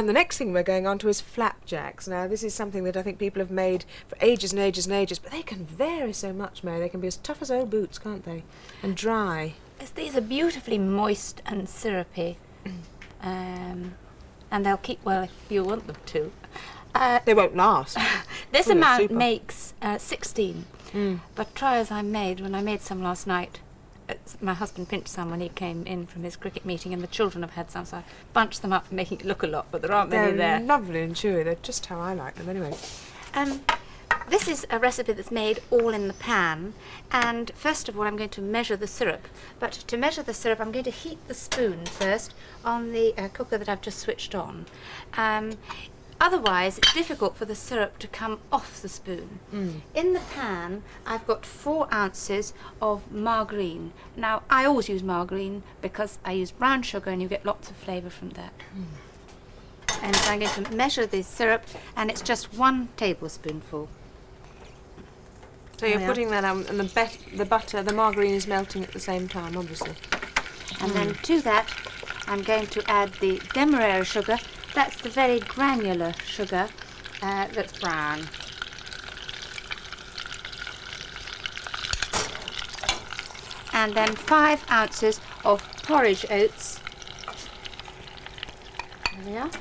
And the next thing we're going on to is flapjacks. Now, this is something that I think people have made for ages and ages and ages, but they can vary so much, Mary. They can be as tough as old boots, can't they? And dry. Yes, these are beautifully moist and syrupy. And they'll keep well if you want them to. They won't last. This Oh, amount super. makes 16. But try as I made, when I made some last night, my husband pinched some when he came in from his cricket meeting, and the children have had some, so I bunched them up, making it look a lot, but there aren't many They're there. lovely and chewy. They're just how I like them anyway. This is a recipe that's made all in the pan, and first of all I'm going to measure the syrup. But to measure the syrup I'm going to heat the spoon first on the cooker that I've just switched on. Otherwise it's difficult for the syrup to come off the spoon. In the pan I've got 4 ounces of margarine. Now I always use margarine because I use brown sugar and you get lots of flavour from that. And so I'm going to measure the syrup, and it's just 1 tablespoonful. So you're putting that on, and the butter, the margarine is melting at the same time, obviously. And then to that I'm going to add the demerara sugar. That's the very granular sugar that's brown. And then 5 ounces of porridge oats. There we are.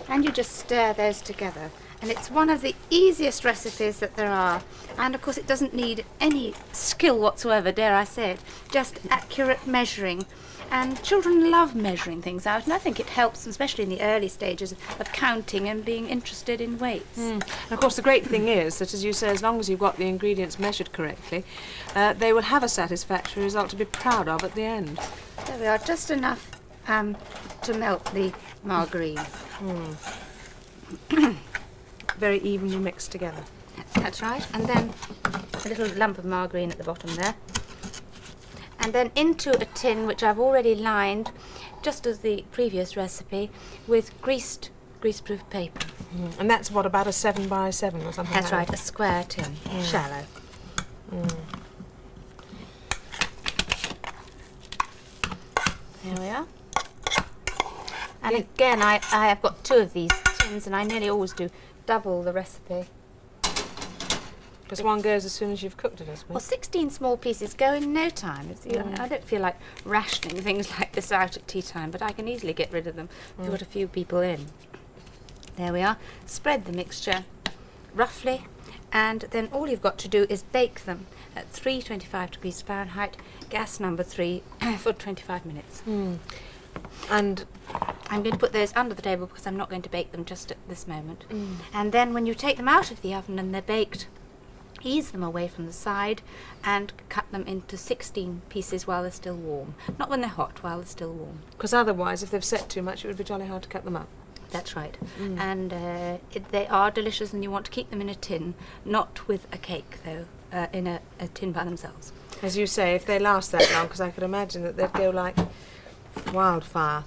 And you just stir those together. And it's one of the easiest recipes that there are. And of course it doesn't need any skill whatsoever, dare I say it, just accurate measuring. And children love measuring things out, and I think it helps, especially in the early stages of counting and being interested in weights. And of course the great thing is that, as you say, as long as you've got the ingredients measured correctly, they will have a satisfactory result to be proud of at the end. There we are, just enough to melt the margarine. Very evenly mixed together. That's right, and then a little lump of margarine at the bottom there. And then into a tin which I've already lined, just as the previous recipe, with greaseproof paper. And that's what, about a 7 by 7 or something? That's like right, a square tin, shallow. There we are. And again, I have got 2 of these tins, and I nearly always do double the recipe. Because one goes as soon as you've cooked it, I suppose. Well, 16 small pieces go in no time. I don't feel like rationing things like this out at tea time, but I can easily get rid of them if I've got a few people in. There we are. Spread the mixture roughly, and then all you've got to do is bake them at 325 degrees Fahrenheit, gas number 3, for 25 minutes. And I'm going to put those under the table because I'm not going to bake them just at this moment. And then when you take them out of the oven and they're baked, ease them away from the side and cut them into 16 pieces while they're still warm. Not when they're hot, while they're still warm. because otherwise, if they've set too much, it would be jolly hard to cut them up. That's right. And they are delicious, and you want to keep them in a tin, not with a cake though, in a tin by themselves. As you say, if they last that long, because I could imagine that they'd go like wildfire.